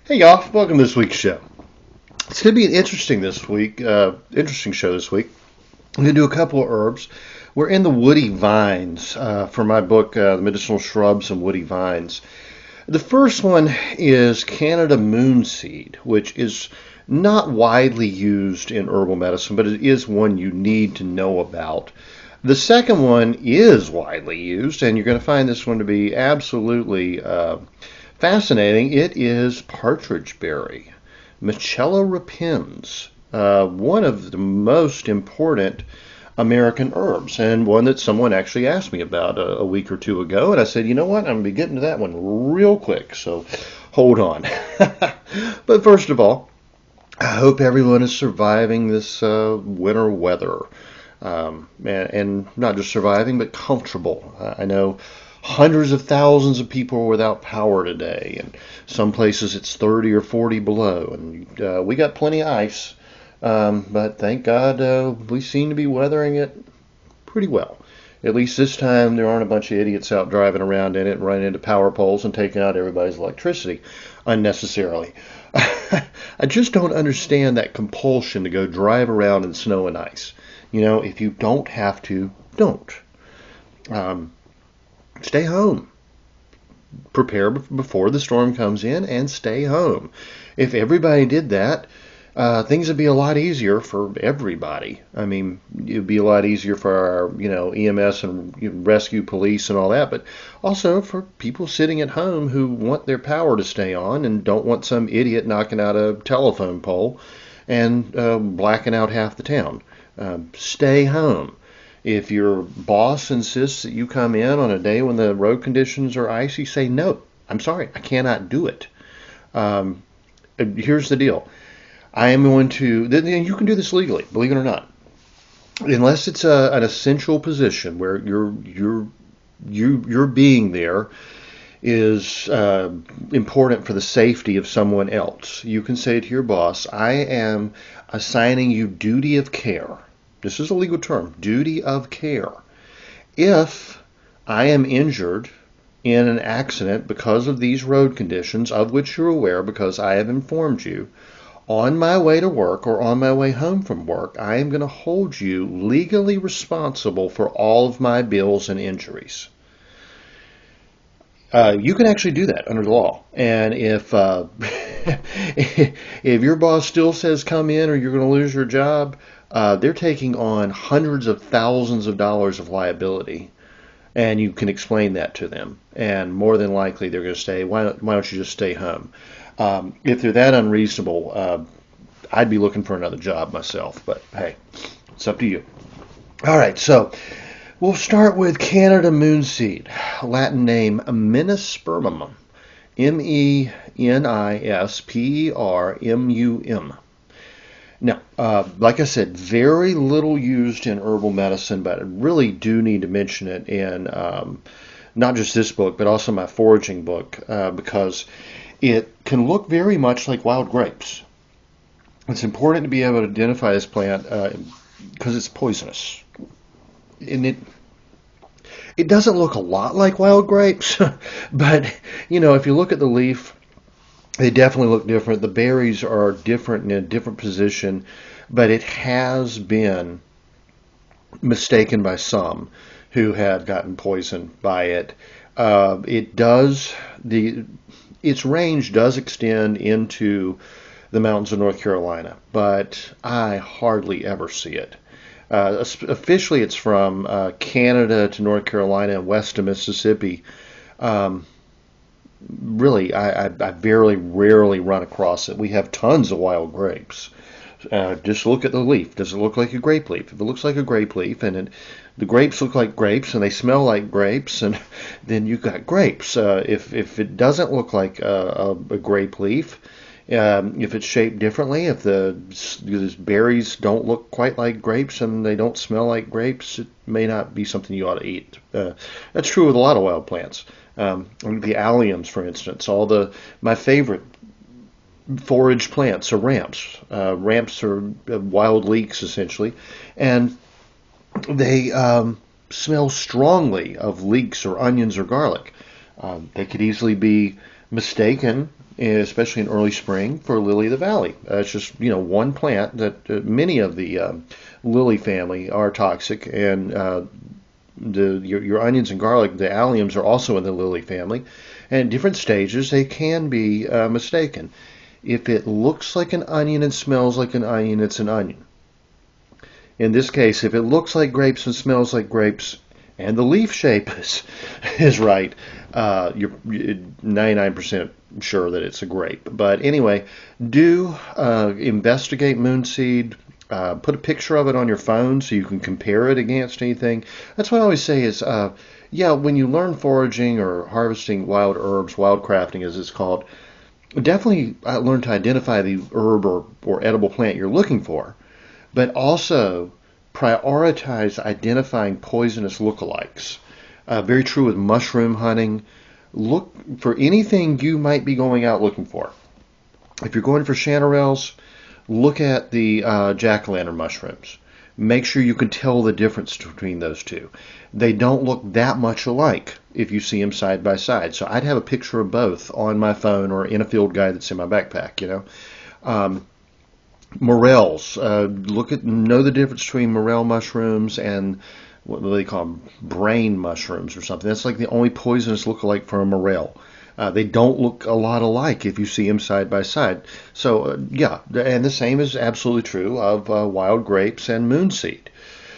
Hey y'all, welcome to this week's show. It's going to be an interesting show this week. I'm going to do a couple of herbs. We're in the woody vines for my book, The Medicinal Shrubs and Woody Vines. The first one is Canada Moonseed, which is not widely used in herbal medicine, but it is one you need to know about. The second one is widely used, and you're going to find this one to be absolutely fascinating. It is Partridgeberry, Michella repens, one of the most important American herbs, and one that someone actually asked me about a week or two ago, and I said, you know what, I'm going to be getting to that one real quick, so hold on. But first of all, I hope everyone is surviving this winter weather, and not just surviving, but comfortable. I know hundreds of thousands of people are without power today, and some places it's 30 or 40 below, and we got plenty of ice, but thank God we seem to be weathering it pretty well. At least this time there aren't a bunch of idiots out driving around in it and running into power poles and taking out everybody's electricity unnecessarily. I just don't understand that compulsion to go drive around in snow and ice. You know, if you don't have to, don't. Stay home. Prepare before the storm comes in and stay home. If everybody did that, things would be a lot easier for everybody. I mean, it would be a lot easier for our, EMS and rescue police and all that, but also for people sitting at home who want their power to stay on and don't want some idiot knocking out a telephone pole and blacking out half the town. Stay home. If your boss insists that you come in on a day when the road conditions are icy, say, no, I'm sorry, I cannot do it. Here's the deal. I am going to, and you can do this legally, believe it or not, unless it's an essential position where your being there is important for the safety of someone else. You can say to your boss, I am assigning you duty of care. This is a legal term, duty of care. If I am injured in an accident because of these road conditions, of which you're aware because I have informed you, on my way to work or on my way home from work, I am going to hold you legally responsible for all of my bills and injuries. You can actually do that under the law. And if if your boss still says come in or you're going to lose your job, they're taking on hundreds of thousands of dollars of liability, and you can explain that to them. And more than likely, they're going to say, why don't you just stay home? If they're that unreasonable, I'd be looking for another job myself. But hey, it's up to you. All right, so we'll start with Canada Moonseed, Latin name Menispermum, Menispermum. Now, like I said, very little used in herbal medicine, but I really do need to mention it in not just this book, but also my foraging book, because It can look very much like wild grapes. It's important to be able to identify this plant because it's poisonous. And it doesn't look a lot like wild grapes, but if you look at the leaf, they definitely look different. The berries are different in a different position, but it has been mistaken by some who had gotten poisoned by it. Its range does extend into the mountains of North Carolina, but I hardly ever see it. Officially, it's from Canada to North Carolina and west to Mississippi. Really, I very rarely run across it. We have tons of wild grapes. Just look at the leaf. Does it look like a grape leaf? If it looks like a grape leaf, and the grapes look like grapes, and they smell like grapes, and then you've got grapes. If it doesn't look like a grape leaf, if it's shaped differently, if the berries don't look quite like grapes and they don't smell like grapes, it may not be something you ought to eat. That's true with a lot of wild plants. The alliums, for instance, my favorite forage plants are ramps. Ramps are wild leeks, essentially, and they smell strongly of leeks or onions or garlic. They could easily be mistaken, especially in early spring, for lily of the valley. It's just one plant that many of the lily family are toxic, and your onions and garlic, the alliums, are also in the lily family, and at different stages they can be mistaken. If it looks like an onion and smells like an onion, it's an onion. In this case, if it looks like grapes and smells like grapes, and the leaf shape is right, you're 99% sure that it's a grape. But anyway, do investigate moonseed. Put a picture of it on your phone so you can compare it against anything. That's what I always say is, when you learn foraging or harvesting wild herbs, wild crafting as it's called, definitely learn to identify the herb or edible plant you're looking for, but also prioritize identifying poisonous lookalikes. Very true with mushroom hunting. Look for anything you might be going out looking for. If you're going for chanterelles, look at the jack-o'-lantern mushrooms. Make sure you can tell the difference between those two. They don't look that much alike if you see them side by side. So I'd have a picture of both on my phone or in a field guide that's in my backpack. Morels. Know the difference between morel mushrooms and what do they call them? Brain mushrooms or something. That's like the only poisonous lookalike for a morel. They don't look a lot alike if you see them side by side. So, and the same is absolutely true of wild grapes and moonseed.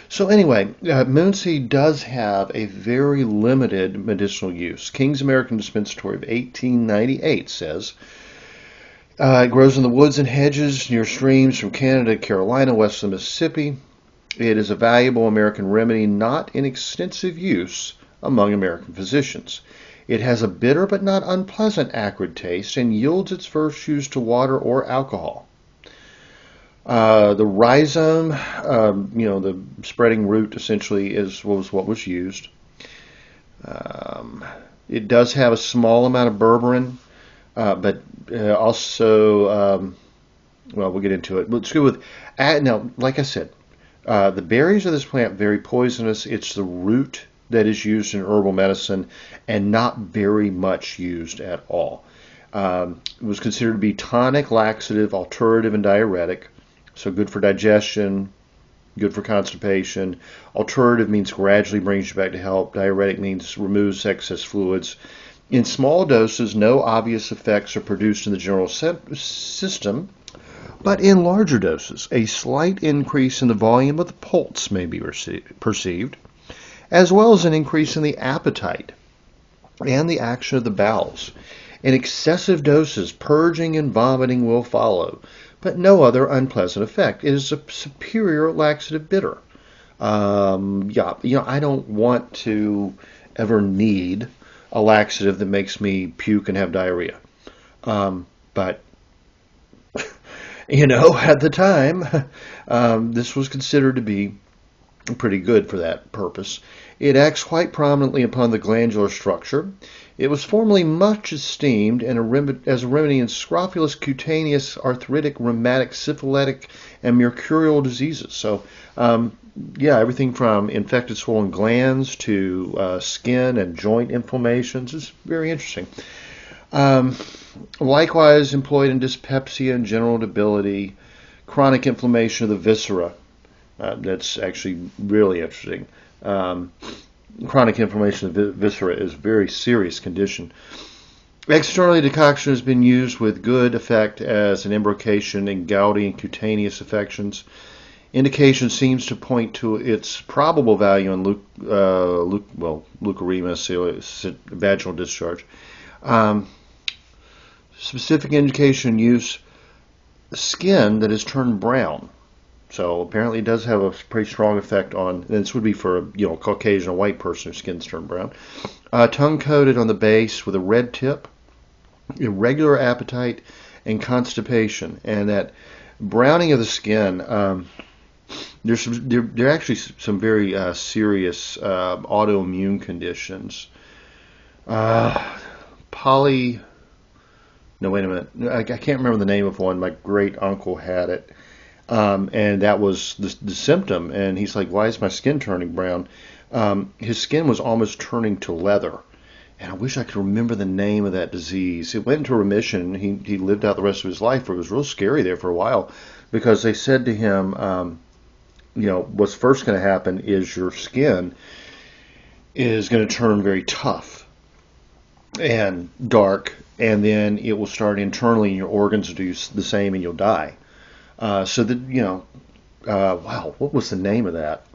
So anyway, moonseed does have a very limited medicinal use. King's American Dispensatory of 1898 says, it grows in the woods and hedges near streams from Canada to Carolina, west of the Mississippi. It is a valuable American remedy not in extensive use among American physicians. It has a bitter but not unpleasant acrid taste and yields its first use to water or alcohol. The rhizome, the spreading root essentially was what was used. It does have a small amount of berberine, but also, we'll get into it. Let's go with, now, like I said, the berries of this plant very poisonous. It's the root that is used in herbal medicine and not very much used at all. It was considered to be tonic, laxative, alterative, and diuretic. So good for digestion, good for constipation. Alterative means gradually brings you back to health. Diuretic means removes excess fluids. In small doses, no obvious effects are produced in the general system, but in larger doses, a slight increase in the volume of the pulse may be perceived, as well as an increase in the appetite and the action of the bowels. In excessive doses, purging and vomiting will follow, but no other unpleasant effect. It is a superior laxative bitter. I don't want to ever need a laxative that makes me puke and have diarrhea. But at the time, this was considered to be pretty good for that purpose. It acts quite prominently upon the glandular structure. It was formerly much esteemed as a remedy in scrofulous, cutaneous, arthritic, rheumatic, syphilitic, and mercurial diseases. So, yeah, everything from infected swollen glands to skin and joint inflammations is very interesting. Likewise employed in dyspepsia and general debility, chronic inflammation of the viscera. That's actually really interesting. Chronic inflammation of the viscera is a very serious condition. Externally, decoction has been used with good effect as an embrocation in gouty and cutaneous affections. Indication seems to point to its probable value in leukorrhea, vaginal discharge. Specific indication use skin that is turned brown. So apparently it does have a pretty strong effect on, this would be for a Caucasian or white person whose skin's turned brown. Tongue coated on the base with a red tip, irregular appetite, and constipation. And that browning of the skin, there are actually some very serious autoimmune conditions. No, wait a minute. I can't remember the name of one. My great uncle had it. And that was the symptom. And he's like, why is my skin turning brown? His skin was almost turning to leather. And I wish I could remember the name of that disease. It went into remission. He lived out the rest of his life. It was real scary there for a while because they said to him, what's first going to happen is your skin is going to turn very tough and dark, and then it will start internally and your organs will do the same and you'll die. Wow, what was the name of that?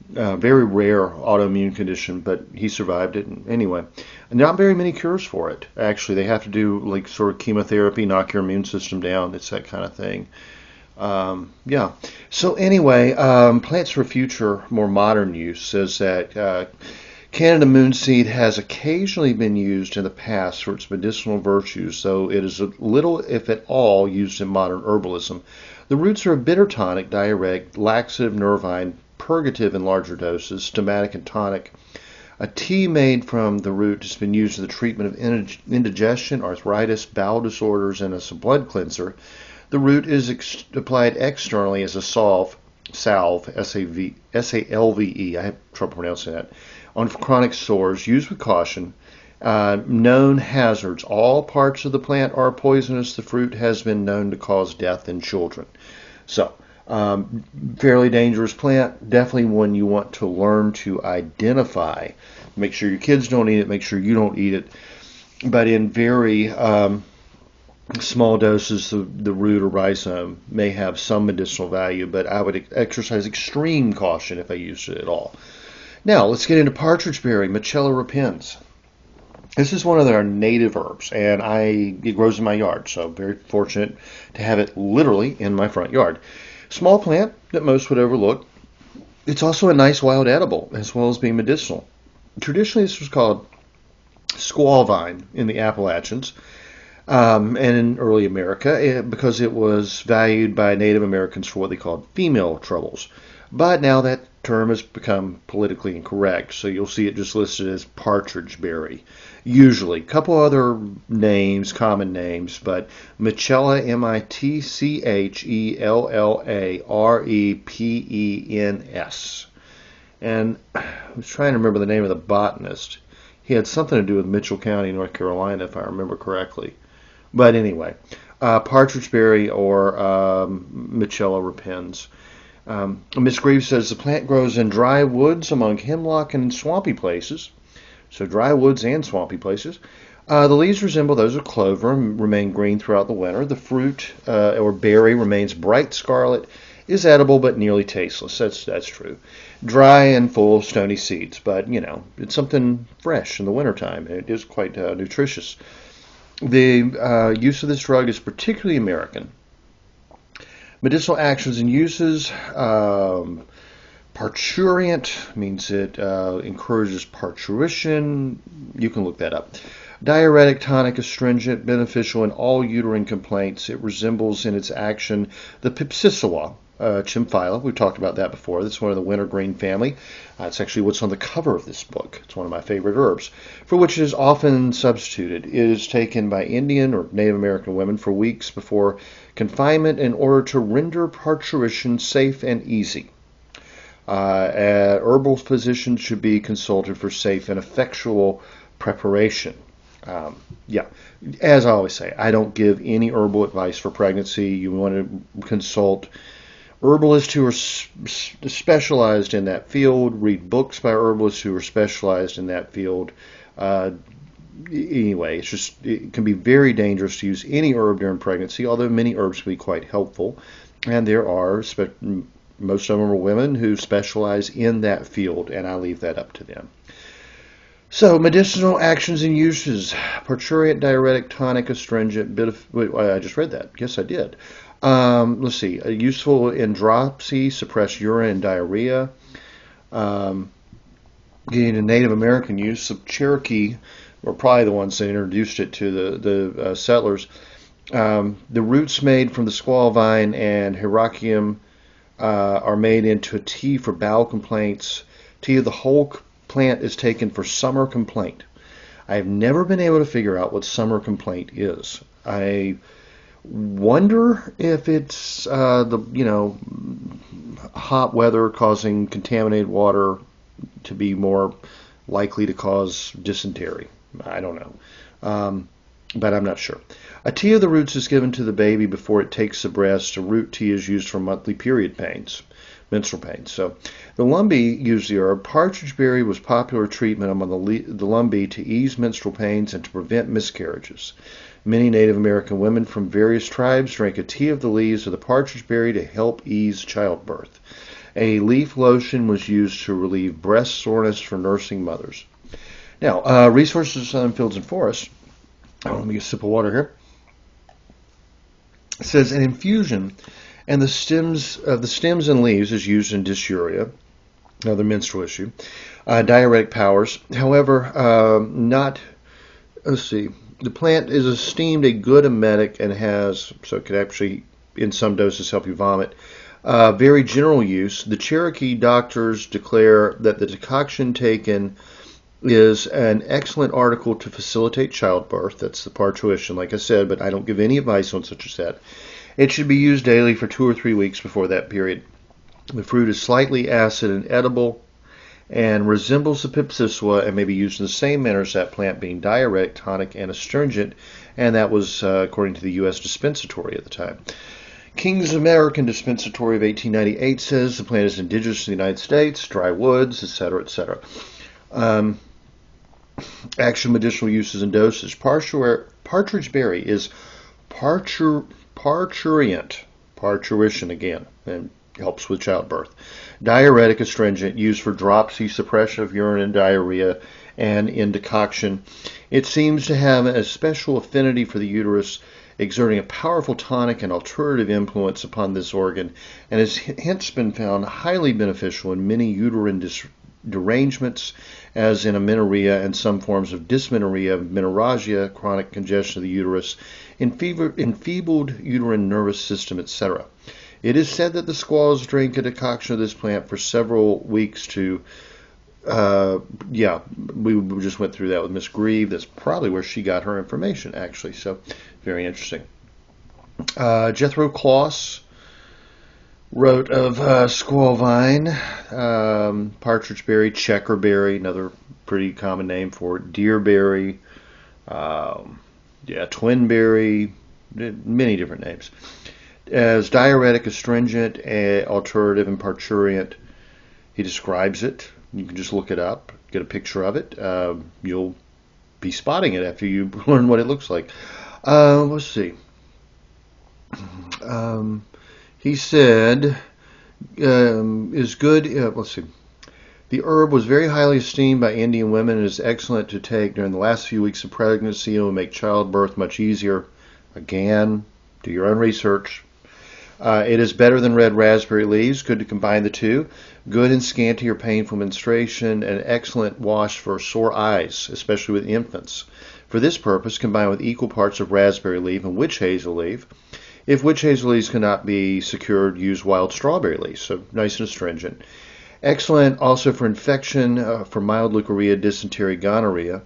Very rare autoimmune condition, but he survived it. And anyway, not very many cures for it. Actually, they have to do like sort of chemotherapy, knock your immune system down. It's that kind of thing. Yeah. So anyway, plants for future, more modern use says that Canada Moonseed has occasionally been used in the past for its medicinal virtues, though it is a little, if at all, used in modern herbalism. The roots are a bitter tonic, diuretic, laxative, nervine, purgative in larger doses, stomachic and tonic. A tea made from the root has been used in the treatment of indigestion, arthritis, bowel disorders, and as a blood cleanser. The root is applied externally as a salve, S-A-L-V-E, I have trouble pronouncing that, on chronic sores. Used with caution. Known hazards. All parts of the plant are poisonous. The fruit has been known to cause death in children. So, fairly dangerous plant. Definitely one you want to learn to identify. Make sure your kids don't eat it. Make sure you don't eat it. But in very small doses, the root or rhizome may have some medicinal value, but I would exercise extreme caution if I used it at all. Now, let's get into Partridgeberry, Michella repens. This is one of our native herbs, and it grows in my yard, so very fortunate to have it literally in my front yard. Small plant that most would overlook. It's also a nice wild edible, as well as being medicinal. Traditionally, this was called squaw vine in the Appalachians, and in early America, because it was valued by Native Americans for what they called female troubles. But now that term has become politically incorrect, so you'll see it just listed as Partridgeberry. Usually, a couple other names, common names, but Michella, Mitchelllarepens. And I was trying to remember the name of the botanist. He had something to do with Mitchell County, North Carolina, if I remember correctly. But anyway, Partridgeberry or Michella repens. Miss Greaves says the plant grows in dry woods among hemlock and in swampy places. So dry woods and swampy places. The leaves resemble those of clover and remain green throughout the winter. The fruit or berry remains bright scarlet, is edible but nearly tasteless. That's true. Dry and full of stony seeds, but it's something fresh in the wintertime. It is quite nutritious. The use of this drug is particularly American. Medicinal actions and uses. Parturient means it encourages parturition. You can look that up. Diuretic, tonic, astringent, beneficial in all uterine complaints. It resembles in its action the pipsissewa, Chimphyla. We've talked about that before. That's one of the wintergreen family. It's actually what's on the cover of this book. It's one of my favorite herbs, for which it is often substituted. It is taken by Indian or Native American women for weeks before confinement in order to render parturition safe and easy. Herbal physicians should be consulted for safe and effectual preparation. Yeah, as I always say, I don't give any herbal advice for pregnancy. You want to consult herbalists who are specialized in that field. Read books by herbalists who are specialized in that field. Anyway, it can be very dangerous to use any herb during pregnancy, although many herbs can be quite helpful. And there are, most of them are women who specialize in that field, and I leave that up to them. So, medicinal actions and uses: parturient, diuretic, tonic, astringent. I just read that. Yes, I did. Let's see. Useful in dropsy, suppress urine and diarrhea. Getting a Native American use of Cherokee were probably the ones that introduced it to the settlers. The roots made from the squaw vine and Hieracium are made into a tea for bowel complaints. Tea of the whole plant is taken for summer complaint. I have never been able to figure out what summer complaint is. I wonder if it's the hot weather causing contaminated water to be more likely to cause dysentery. I don't know, but I'm not sure. A tea of the roots is given to the baby before it takes the breast. A root tea is used for monthly period pains, menstrual pains. So the Lumbee used the herb. Partridgeberry was popular treatment among the Lumbee to ease menstrual pains and to prevent miscarriages. Many Native American women from various tribes drank a tea of the leaves of the partridgeberry to help ease childbirth. A leaf lotion was used to relieve breast soreness for nursing mothers. Now, resources of Southern Fields and Forests. Let me get a sip of water here. It says an infusion and the stems and leaves is used in dysuria, another menstrual issue. Diuretic powers. However, let's see. The plant is esteemed a good emetic and so it could actually, in some doses, help you vomit. Very general use. The Cherokee doctors declare that the decoction taken is an excellent article to facilitate childbirth. That's the parturition, like I said, but I don't give any advice on such as that. It should be used daily for 2 or 3 weeks before that period. The fruit is slightly acid and edible and resembles the pipsissewa and may be used in the same manner as that plant, being diuretic, tonic, and astringent, and that was according to the U.S. Dispensatory at the time. King's American Dispensatory of 1898 says the plant is indigenous to the United States, dry woods, etc., etc. Actual medicinal uses and dosage. Partridgeberry is parturition again, and helps with childbirth. Diuretic, astringent, used for dropsy, suppression of urine and diarrhea, and in decoction. It seems to have a special affinity for the uterus, exerting a powerful tonic and alterative influence upon this organ, and has hence been found highly beneficial in many uterine derangements, as in amenorrhea and some forms of dysmenorrhea, menorrhagia, chronic congestion of the uterus, enfeebled uterine nervous system, etc. It is said that the squaws drink a decoction of this plant for several weeks to, we just went through that with Miss Grieve. That's probably where she got her information, actually, so very interesting. Jethro Kloss wrote of squaw vine, partridgeberry, checkerberry, another pretty common name for it, deerberry, twinberry, many different names. As diuretic, astringent, alterative, and parturient. He describes it. You can just look it up, get a picture of it. You'll be spotting it after you learn what it looks like. Let's see. He said, is good, let's see. The herb was very highly esteemed by Indian women and is excellent to take during the last few weeks of pregnancy. It will make childbirth much easier. Again, do your own research. It is better than red raspberry leaves. Good to combine the two. Good in scanty or painful menstruation, and excellent wash for sore eyes, especially with infants. For this purpose, combine with equal parts of raspberry leaf and witch hazel leaf. If witch hazel leaves cannot be secured, use wild strawberry leaves, so nice and astringent. Excellent also for infection, for mild leukorrhea, dysentery, gonorrhea.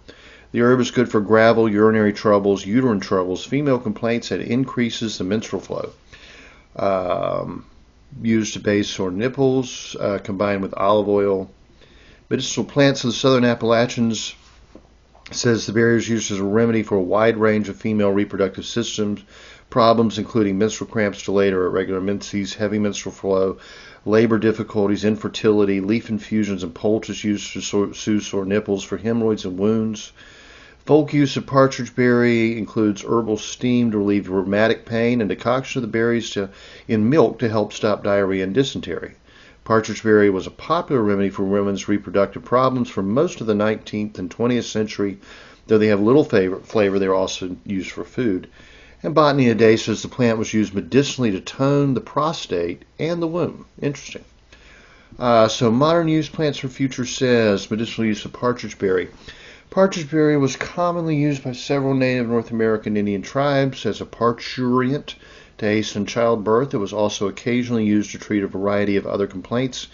The herb is good for gravel, urinary troubles, uterine troubles, female complaints, and increases the menstrual flow. Used to bathe sore nipples, combined with olive oil. Medicinal plants of the southern Appalachians says the berry is used as a remedy for a wide range of female reproductive systems problems, including menstrual cramps, delayed or irregular menses, heavy menstrual flow, labor difficulties, infertility. Leaf infusions and poultice used to soothe sore nipples, for hemorrhoids and wounds. Folk use of partridgeberry includes herbal steam to relieve rheumatic pain and decoction of the berries in milk to help stop diarrhea and dysentery. Partridgeberry was a popular remedy for women's reproductive problems for most of the 19th and 20th century. Though they have little flavor, they are also used for food. And Botany Today says the plant was used medicinally to tone the prostate and the womb. Interesting. So modern use plants for future says medicinal use of partridgeberry. Partridgeberry was commonly used by several native North American Indian tribes as a parturient to hasten childbirth. It was also occasionally used to treat a variety of other complaints,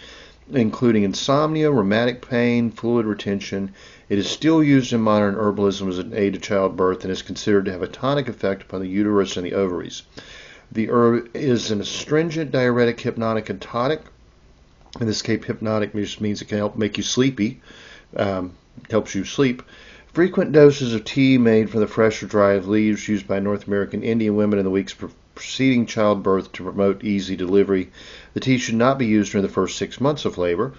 including insomnia, rheumatic pain, fluid retention. It is still used in modern herbalism as an aid to childbirth and is considered to have a tonic effect upon the uterus and the ovaries. The herb is an astringent, diuretic, hypnotic, and tonic. In this case, hypnotic means it can help make you sleepy. Helps you sleep. Frequent doses of tea made from the fresh or dried leaves used by North American Indian women in the weeks preceding childbirth to promote easy delivery. The tea should not be used during the first 6 months of labor,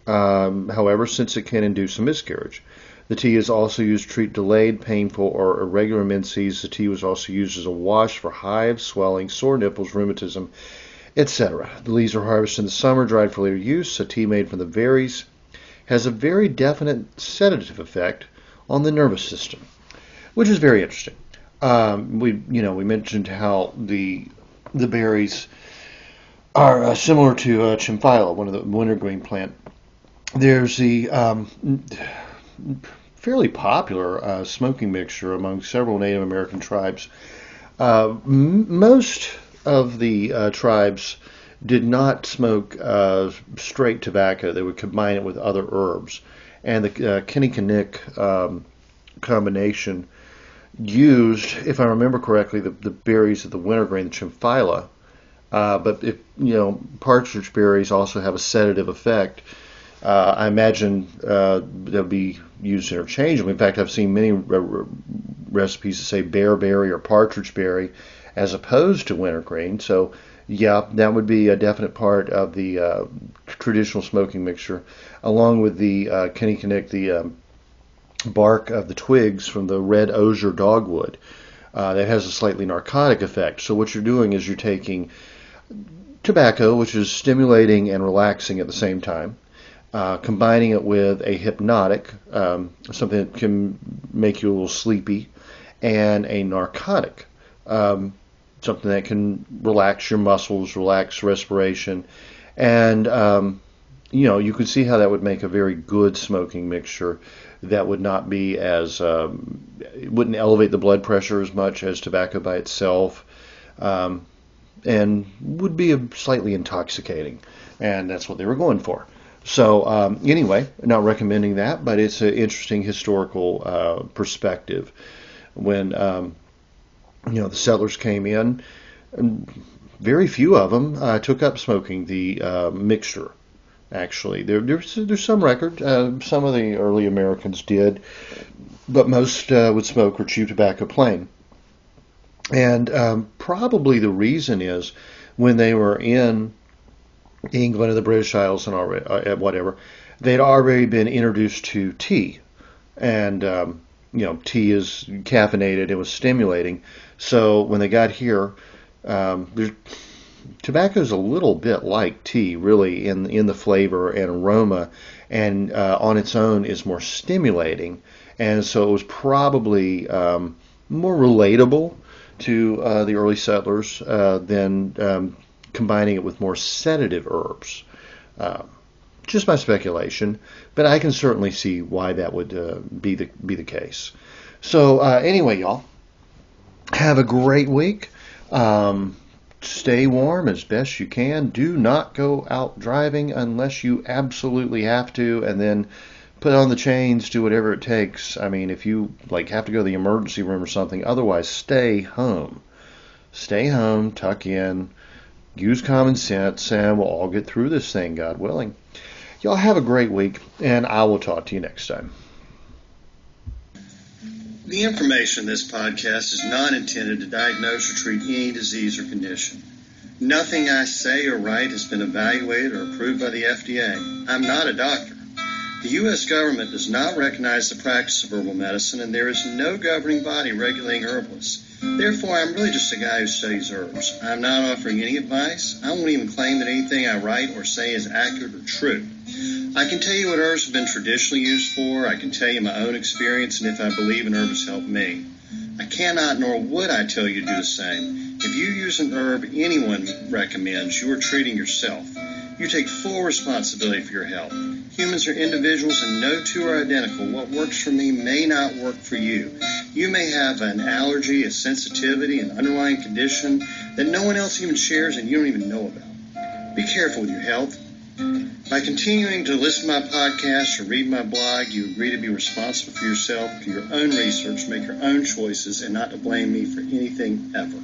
however, since it can induce a miscarriage. The tea is also used to treat delayed, painful, or irregular menses. The tea was also used as a wash for hives, swelling, sore nipples, rheumatism, etc. The leaves are harvested in the summer, dried for later use. A tea made from the berries has a very definite sedative effect on the nervous system, which is very interesting. We mentioned how the berries are similar to chimphala, one of the wintergreen plant. There's the fairly popular smoking mixture among several Native American tribes. Most of the tribes did not smoke straight tobacco. They would combine it with other herbs. And the Kinnickinnick combination used, if I remember correctly, the berries of the wintergreen, the chimphala. But partridge berries also have a sedative effect. I imagine they'll be used interchangeably. In fact, I've seen many recipes that say bearberry or partridgeberry as opposed to wintergreen. So yeah, that would be a definite part of the traditional smoking mixture, along with the Kinnickinnick, the bark of the twigs from the red osier dogwood. That has a slightly narcotic effect. So what you're doing is you're taking tobacco, which is stimulating and relaxing at the same time, combining it with a hypnotic, something that can make you a little sleepy, and a narcotic, something that can relax your muscles, relax respiration, and you can see how that would make a very good smoking mixture that would not be as, it wouldn't elevate the blood pressure as much as tobacco by itself, and would be slightly intoxicating, and that's what they were going for. So anyway, not recommending that, but it's an interesting historical perspective. When the settlers came in, and very few of them took up smoking the mixture. Actually, there's some record. Some of the early Americans did, but most would smoke or chew tobacco plain. And probably the reason is when they were in England and the British Isles and whatever, they'd already been introduced to tea, and tea is caffeinated. It was stimulating. So when they got here, tobacco is a little bit like tea, really, in the flavor and aroma, and on its own is more stimulating. And so it was probably more relatable to the early settlers than combining it with more sedative herbs. Just my speculation, but I can certainly see why that would be the case. So anyway, y'all, have a great week. Stay warm as best you can. Do not go out driving unless you absolutely have to, and then put on the chains, do whatever it takes. I mean, if you have to go to the emergency room or something, otherwise stay home. Stay home, tuck in, use common sense, and we'll all get through this thing, God willing. Y'all have a great week, and I will talk to you next time. The information in this podcast is not intended to diagnose or treat any disease or condition. Nothing I say or write has been evaluated or approved by the FDA. I'm not a doctor. The U.S. government does not recognize the practice of herbal medicine, and there is no governing body regulating herbalists. Therefore, I'm really just a guy who studies herbs. I'm not offering any advice. I won't even claim that anything I write or say is accurate or true. I can tell you what herbs have been traditionally used for. I can tell you my own experience and if I believe an herb has helped me. I cannot nor would I tell you to do the same. If you use an herb anyone recommends, you are treating yourself. You take full responsibility for your health. Humans are individuals and no two are identical. What works for me may not work for you. You may have an allergy, a sensitivity, an underlying condition that no one else even shares and you don't even know about. Be careful with your health. By continuing to listen to my podcast or read my blog, you agree to be responsible for yourself, do your own research, make your own choices, and not to blame me for anything ever.